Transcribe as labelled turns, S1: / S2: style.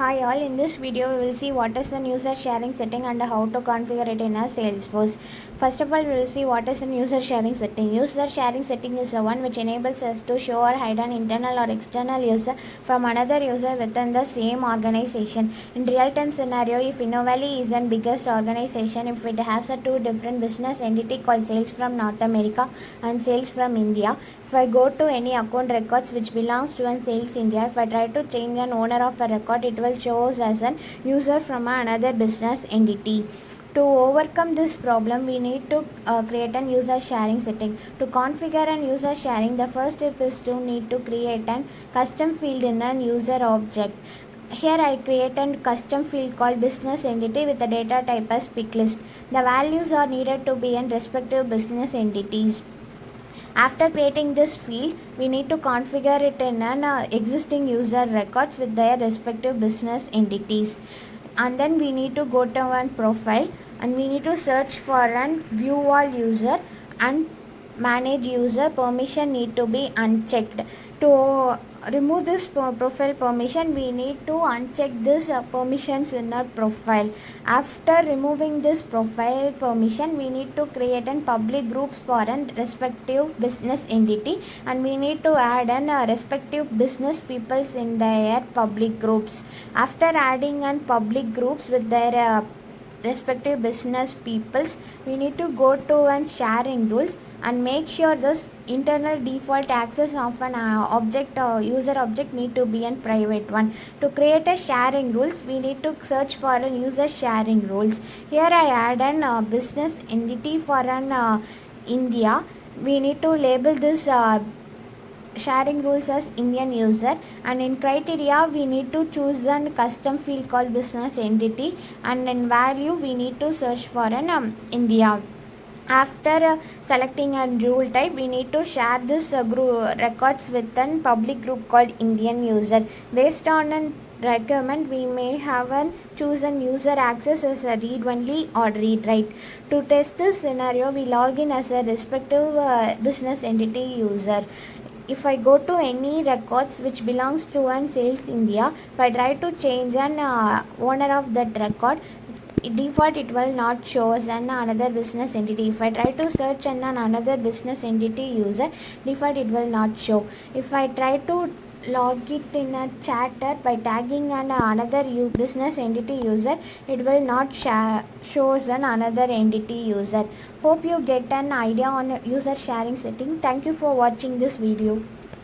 S1: Hi all, in this video we will see what is an user sharing setting and how to configure it in a Salesforce. First of all, we will see what is an user sharing setting. User sharing setting is the one which enables us to show or hide an internal or external user from another user within the same organization. In real-time scenario, if Innovali is an biggest organization, if it has a two different business entity called Sales from North America and Sales from India, if I go to any account records which belongs to an Sales India, if I try to change an owner of a record, it will show as an user from another business entity. To overcome this problem, we need to create an user sharing setting. To configure an user sharing, the first step is to need to create an custom field in an user object. Here I create a custom field called business entity with the data type as pick list. The values are needed to be in respective business entities. After creating this field, we need to configure it in an existing user records with their respective business entities. And then we need to go to one profile and we need to search for an view all user and manage user permission need to be unchecked. To remove this profile permission, we need to uncheck this permissions in our profile. After removing this profile permission, we need to create an public groups for an respective business entity and we need to add an respective business peoples in their public groups. After adding an public groups with their respective business peoples, we need to go to an sharing rules and make sure this internal default access of an object or user object need to be a private one. To create a sharing rules, we need to search for a user sharing rules. Here I add an business entity for an India. We need to label this sharing rules as Indian user, and in criteria we need to choose a custom field called business entity, and in value we need to search for an India. After selecting a rule type, we need to share this records with a public group called Indian user. Based on a requirement, we may have choose an user access as a read only or read write. To test this scenario, we log in as a respective business entity user. If I go to any records which belongs to an Sales India, if I try to change an owner of that record, default it will not show as another business entity. If I try to search another business entity user, default it will not show. If I try to log it in a chatter by tagging another business entity user, it will not show as another entity user. Hope you get an idea on user sharing setting. Thank you for watching this video.